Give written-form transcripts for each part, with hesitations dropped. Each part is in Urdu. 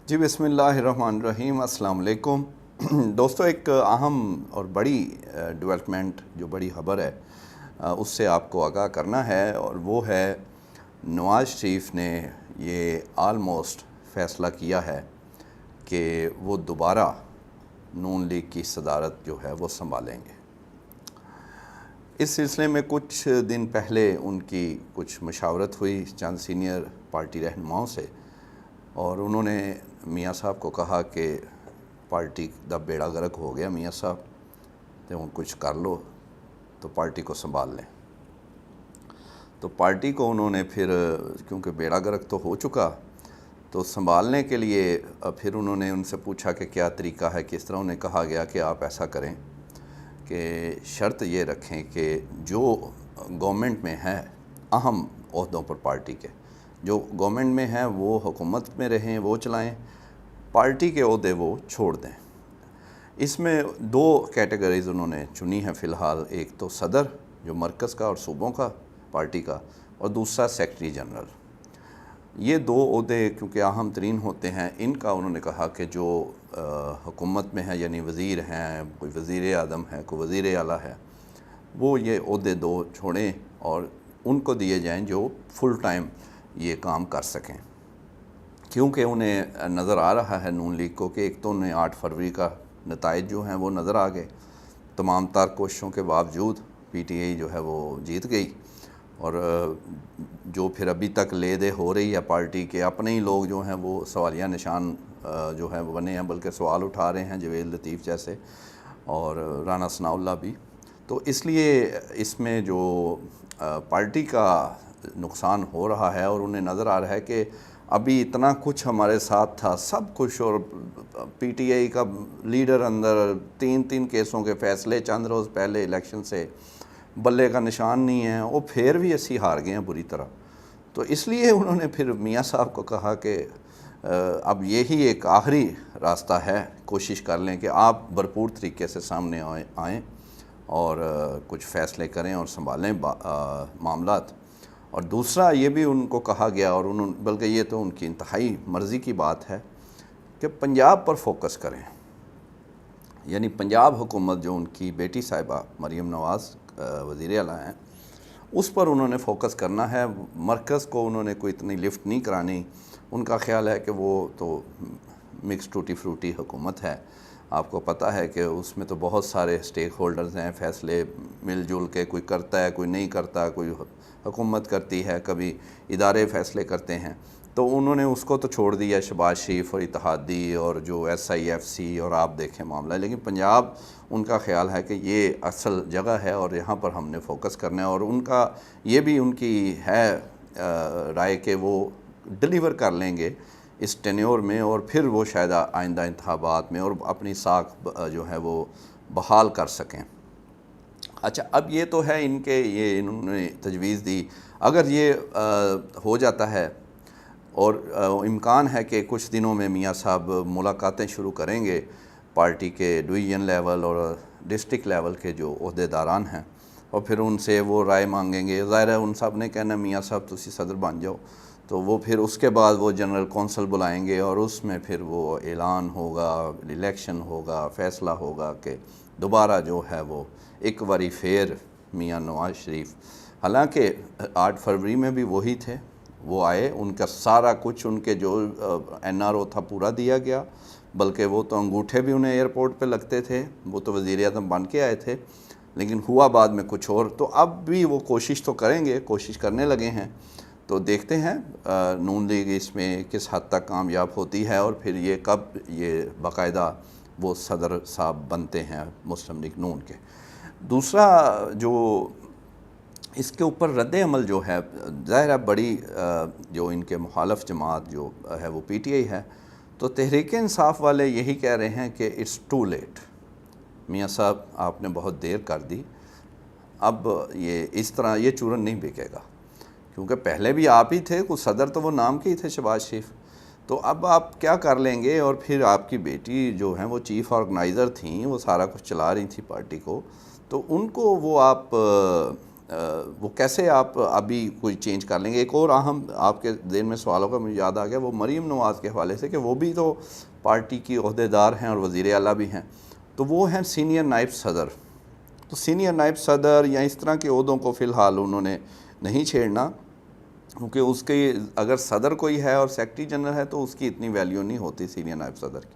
جی بسم اللہ الرحمن الرحیم، السلام علیکم دوستو۔ ایک اہم اور بڑی ڈیولپمنٹ جو بڑی خبر ہے اس سے آپ کو آگاہ کرنا ہے، اور وہ ہے نواز شریف نے یہ آلموسٹ فیصلہ کیا ہے کہ وہ دوبارہ نون لیگ کی صدارت جو ہے وہ سنبھالیں گے۔ اس سلسلے میں کچھ دن پہلے ان کی کچھ مشاورت ہوئی چند سینئر پارٹی رہنماؤں سے، اور انہوں نے میاں صاحب کو کہا کہ پارٹی دا بیڑا غرق ہو گیا میاں صاحب، تو کچھ کر لو تو پارٹی کو سنبھال لیں۔ تو پارٹی کو انہوں نے پھر، کیونکہ بیڑا غرق تو ہو چکا، تو سنبھالنے کے لیے پھر انہوں نے ان سے پوچھا کہ کیا طریقہ ہے، کس طرح۔ انہیں کہا گیا کہ آپ ایسا کریں کہ شرط یہ رکھیں کہ جو گورنمنٹ میں ہے اہم عہدوں پر، پارٹی کے جو گورنمنٹ میں ہیں وہ حکومت میں رہیں، وہ چلائیں، پارٹی کے عہدے وہ چھوڑ دیں۔ اس میں دو کیٹیگریز انہوں نے چنی ہیں فی الحال، ایک تو صدر جو مرکز کا اور صوبوں کا پارٹی کا، اور دوسرا سیکرٹری جنرل۔ یہ دو عہدے کیونکہ اہم ترین ہوتے ہیں، ان کا انہوں نے کہا کہ جو حکومت میں ہے، یعنی وزیر ہیں، کوئی وزیر اعظم ہے، کوئی وزیر اعلیٰ ہے، وہ یہ عہدے دو چھوڑیں اور ان کو دیے جائیں جو فل ٹائم یہ کام کر سکیں۔ کیونکہ انہیں نظر آ رہا ہے نون لیگ کو کہ ایک تو انہیں 8 فروری کا نتائج جو ہیں وہ نظر آ گئے، تمام تر کوششوں کے باوجود پی ٹی آئی جو ہے وہ جیت گئی، اور جو پھر ابھی تک لے دے ہو رہی ہے پارٹی کے اپنے ہی لوگ جو ہیں وہ سوالیہ نشان جو ہے وہ بنے ہیں، بلکہ سوال اٹھا رہے ہیں، جویل لطیف جیسے اور رانا ثناء اللہ بھی۔ تو اس لیے اس میں جو پارٹی کا نقصان ہو رہا ہے، اور انہیں نظر آ رہا ہے کہ ابھی اتنا کچھ ہمارے ساتھ تھا سب کچھ، اور پی ٹی آئی کا لیڈر اندر 3 کیسوں کے فیصلے چند روز پہلے الیکشن سے، بلے کا نشان نہیں ہے، وہ پھر بھی اسی ہار گئے ہیں بری طرح۔ تو اس لیے انہوں نے پھر میاں صاحب کو کہا کہ اب یہی ایک آخری راستہ ہے، کوشش کر لیں کہ آپ بھرپور طریقے سے سامنے آئیں اور کچھ فیصلے کریں اور سنبھالیں معاملات۔ اور دوسرا یہ بھی ان کو کہا گیا، اور بلکہ یہ تو ان کی انتہائی مرضی کی بات ہے کہ پنجاب پر فوکس کریں، یعنی پنجاب حکومت جو ان کی بیٹی صاحبہ مریم نواز وزیر اعلیٰ ہیں، اس پر انہوں نے فوکس کرنا ہے۔ مرکز کو انہوں نے کوئی اتنی لفٹ نہیں کرانی۔ ان کا خیال ہے کہ وہ تو مکس ٹوٹی فروٹی حکومت ہے، آپ کو پتہ ہے کہ اس میں تو بہت سارے سٹیک ہولڈرز ہیں، فیصلے مل جل کے کوئی کرتا ہے، کوئی نہیں کرتا، کوئی حکومت کرتی ہے، کبھی ادارے فیصلے کرتے ہیں۔ تو انہوں نے اس کو تو چھوڑ دیا، شہباز شریف اور اتحادی اور جو ایس آئی ایف سی، اور آپ دیکھیں معاملہ۔ لیکن پنجاب ان کا خیال ہے کہ یہ اصل جگہ ہے اور یہاں پر ہم نے فوکس کرنا ہے، اور ان کا یہ بھی ان کی ہے رائے کہ وہ ڈیلیور کر لیں گے اس ٹینیور میں، اور پھر وہ شاید آئندہ انتخابات میں اور اپنی ساکھ جو ہے وہ بحال کر سکیں۔ اچھا، اب یہ تو ہے ان کے، یہ انہوں نے تجویز دی۔ اگر یہ ہو جاتا ہے، اور امکان ہے کہ کچھ دنوں میں میاں صاحب ملاقاتیں شروع کریں گے پارٹی کے ڈویژن لیول اور ڈسٹرکٹ لیول کے جو عہدیداران ہیں، اور پھر ان سے وہ رائے مانگیں گے۔ ظاہر ہے ان سب نے کہنا میاں صاحب تسی صدر بن جاؤ، تو وہ پھر اس کے بعد وہ جنرل کونسل بلائیں گے، اور اس میں پھر وہ اعلان ہوگا، الیکشن ہوگا، فیصلہ ہوگا کہ دوبارہ جو ہے وہ ایک باری پھر میاں نواز شریف۔ حالانکہ 8 فروری میں بھی وہی تھے، وہ آئے، ان کا سارا کچھ، ان کے جو این آر او تھا پورا دیا گیا، بلکہ وہ تو انگوٹھے بھی انہیں ایئرپورٹ پہ لگتے تھے، وہ تو وزیر اعظم بن کے آئے تھے، لیکن ہوا بعد میں کچھ اور۔ تو اب بھی وہ کوشش تو کریں گے، کوشش کرنے لگے ہیں، تو دیکھتے ہیں نون لیگ اس میں کس حد تک کامیاب ہوتی ہے، اور پھر یہ کب یہ باقاعدہ وہ صدر صاحب بنتے ہیں مسلم لیگ نون کے۔ دوسرا جو اس کے اوپر رد عمل جو ہے، ظاہر ہے بڑی جو ان کے مخالف جماعت جو ہے وہ پی ٹی آئی ہے، تو تحریک انصاف والے یہی کہہ رہے ہیں کہ اٹس ٹو لیٹ، میاں صاحب آپ نے بہت دیر کر دی، اب یہ اس طرح یہ چورن نہیں بکے گا، کیونکہ پہلے بھی آپ ہی تھے، کوئی صدر تو وہ نام کے ہی تھے شہباز شریف، تو اب آپ کیا کر لیں گے؟ اور پھر آپ کی بیٹی جو ہیں وہ چیف آرگنائزر تھیں، وہ سارا کچھ چلا رہی تھیں پارٹی کو، تو ان کو وہ آپ وہ کیسے آپ ابھی کوئی چینج کر لیں گے؟ ایک اور اہم آپ کے ذہن میں سوال ہوگا، مجھے یاد آ گیا، وہ مریم نواز کے حوالے سے کہ وہ بھی تو پارٹی کی عہدیدار ہیں اور وزیر اعلیٰ بھی ہیں، تو وہ ہیں سینئر نائب صدر. تو سینئر نائب صدر یا اس طرح کے عہدوں کو فی الحال انہوں نے نہیں چھیڑنا، کیونکہ اس کے اگر صدر کوئی ہے اور سیکرٹری جنرل ہے تو اس کی اتنی ویلیو نہیں ہوتی سینئر نائب صدر کی،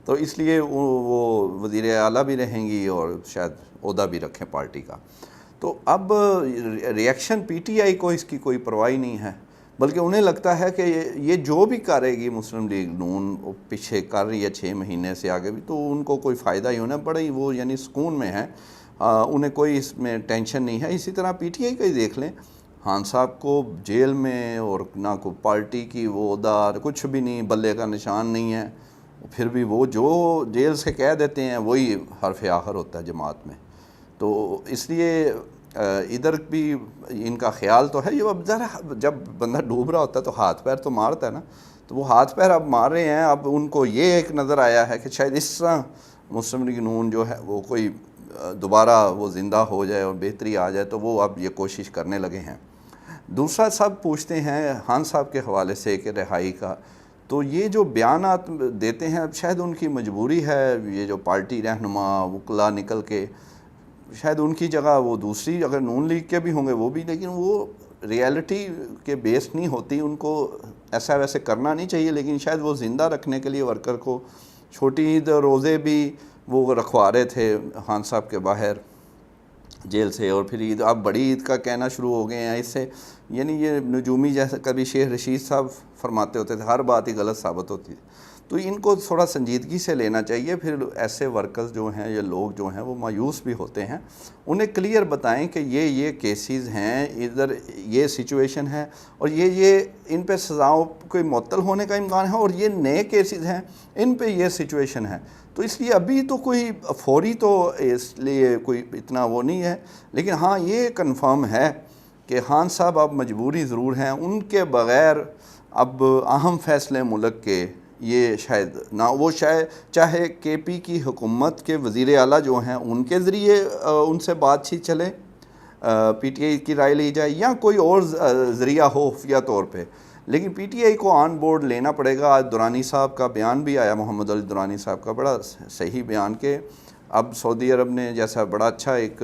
تو اس لیے وہ وزیر اعلیٰ بھی رہیں گی اور شاید عہدہ بھی رکھیں پارٹی کا. تو اب ریئیکشن پی ٹی آئی کو اس کی کوئی پرواہ نہیں ہے، بلکہ انہیں لگتا ہے کہ یہ جو بھی کرے گی مسلم لیگ نون، پیچھے کر رہی ہے 6 مہینے سے آگے بھی، تو ان کو کوئی فائدہ ہی ہونا، بڑا ہی وہ یعنی سکون میں ہے، انہیں کوئی اس میں ٹینشن نہیں ہے. اسی طرح پی ٹی آئی کا ہی دیکھ لیں، خان صاحب کو جیل میں اور نہ کوئی پارٹی کی وہ عہدہ کچھ بھی نہیں، بلے کا نشان نہیں ہے، پھر بھی وہ جو جیل سے کہہ دیتے ہیں وہی حرف آخر ہوتا ہے جماعت میں. تو اس لیے ادھر بھی ان کا خیال تو ہے، یہ اب ذرا جب بندہ ڈوب رہا ہوتا ہے تو ہاتھ پیر تو مارتا ہے نا، تو وہ ہاتھ پیر اب مار رہے ہیں. اب ان کو یہ ایک نظر آیا ہے کہ شاید اس طرح مسلم لیگ نون جو ہے وہ کوئی دوبارہ وہ زندہ ہو جائے اور بہتری آ جائے، تو وہ اب یہ کوشش کرنے لگے ہیں. دوسرا سب پوچھتے ہیں خان صاحب کے حوالے سے کہ رہائی کا، تو یہ جو بیانات دیتے ہیں اب شاید ان کی مجبوری ہے، یہ جو پارٹی رہنما وکلا نکل کے، شاید ان کی جگہ وہ دوسری اگر نون لیگ کے بھی ہوں گے وہ بھی، لیکن وہ ریالٹی کے بیس نہیں ہوتی، ان کو ایسا ویسے کرنا نہیں چاہیے، لیکن شاید وہ زندہ رکھنے کے لیے ورکر کو چھوٹی عید روزے بھی وہ رکھوا رہے تھے خان صاحب کے باہر جیل سے، اور پھر عید اب بڑی عید کا کہنا شروع ہو گئے ہیں. اس سے یعنی یہ نجومی جیسا کبھی شیخ رشید صاحب فرماتے ہوتے تھے، ہر بات ہی غلط ثابت ہوتی تھی. تو ان کو تھوڑا سنجیدگی سے لینا چاہیے. پھر ایسے ورکرز جو ہیں یا لوگ جو ہیں وہ مایوس بھی ہوتے ہیں، انہیں کلیئر بتائیں کہ یہ کیسز ہیں، ادھر یہ سچویشن ہے، اور یہ ان پہ سزاؤں کوئی معطل ہونے کا امکان ہے، اور یہ نئے کیسز ہیں، ان پہ یہ سچویشن ہے. تو اس لیے ابھی تو کوئی فوری تو اس لیے کوئی اتنا وہ نہیں ہے، لیکن ہاں یہ کنفرم ہے کہ خان صاحب اب مجبوری ضرور ہیں، ان کے بغیر اب اہم فیصلے ملک کے یہ شاید نہ، وہ شاید چاہے کے پی کی حکومت کے وزیر اعلیٰ جو ہیں ان کے ذریعے ان سے بات چیت چلے، پی ٹی آئی کی رائے لی جائے، یا کوئی اور ذریعہ ہو خفیہ طور پہ، لیکن پی ٹی آئی کو آن بورڈ لینا پڑے گا. آج درانی صاحب کا بیان بھی آیا، محمد علی درانی صاحب کا بڑا صحیح بیان، کہ اب سعودی عرب نے جیسا بڑا اچھا ایک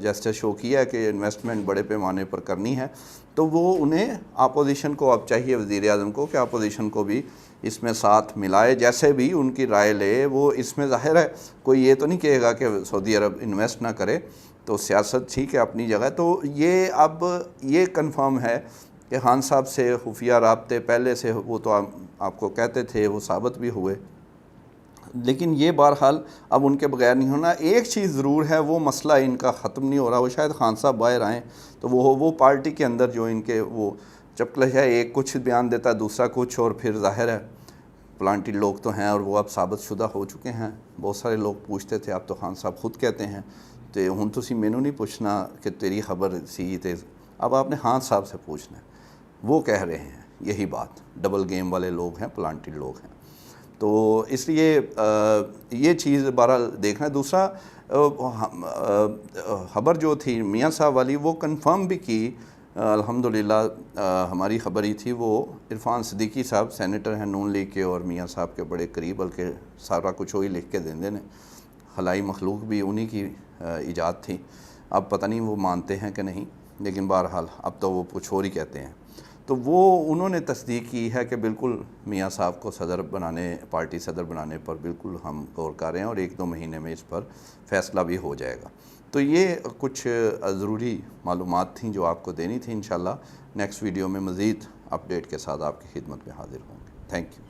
جیسے شو کیا کہ انویسٹمنٹ بڑے پیمانے پر کرنی ہے، تو وہ انہیں اپوزیشن کو اب چاہیے، وزیر اعظم کو، کہ اپوزیشن کو بھی اس میں ساتھ ملائے، جیسے بھی ان کی رائے لے. وہ اس میں ظاہر ہے کوئی یہ تو نہیں کہے گا کہ سعودی عرب انویسٹ نہ کرے، تو سیاست ٹھیک ہے اپنی جگہ. تو یہ اب یہ کنفرم ہے کہ خان صاحب سے خفیہ رابطے پہلے سے وہ تو آپ کو کہتے تھے، وہ ثابت بھی ہوئے، لیکن یہ بہرحال اب ان کے بغیر نہیں ہونا. ایک چیز ضرور ہے، وہ مسئلہ ان کا ختم نہیں ہو رہا، وہ شاید خان صاحب باہر آئیں تو وہ پارٹی کے اندر جو ان کے وہ چپکلش ہے، ایک کچھ بیان دیتا ہے دوسرا کچھ، اور پھر ظاہر ہے پلانٹی لوگ تو ہیں اور وہ اب ثابت شدہ ہو چکے ہیں. بہت سارے لوگ پوچھتے تھے، اب تو خان صاحب خود کہتے ہیں تو ہن تسی مینوں نہیں پوچھنا کہ تیری خبر سی تے، اب آپ نے خان صاحب سے پوچھنا ہے، وہ کہہ رہے ہیں یہی بات. ڈبل گیم والے لوگ ہیں، پلانٹی لوگ ہیں. تو اس لیے یہ چیز بہرحال دیکھنا ہے. دوسرا خبر جو تھی میاں صاحب والی، وہ کنفرم بھی کی الحمدللہ، ہماری خبر ہی تھی، وہ عرفان صدیقی صاحب سینیٹر ہیں نون لیگ کے اور میاں صاحب کے بڑے قریب، بلکہ سارا کچھ وہی لکھ کے دیندے نے، خلائی مخلوق بھی انہی کی ایجاد تھی. اب پتہ نہیں وہ مانتے ہیں کہ نہیں، لیکن بہرحال اب تو وہ کچھ اور ہی کہتے ہیں. تو وہ انہوں نے تصدیق کی ہے کہ بالکل میاں صاحب کو صدر بنانے، پارٹی صدر بنانے پر بالکل ہم غور کر رہے ہیں، اور 1-2 مہینے میں اس پر فیصلہ بھی ہو جائے گا. تو یہ کچھ ضروری معلومات تھیں جو آپ کو دینی تھیں. انشاءاللہ نیکسٹ ویڈیو میں مزید اپڈیٹ کے ساتھ آپ کی خدمت میں حاضر ہوں گے. Thank you.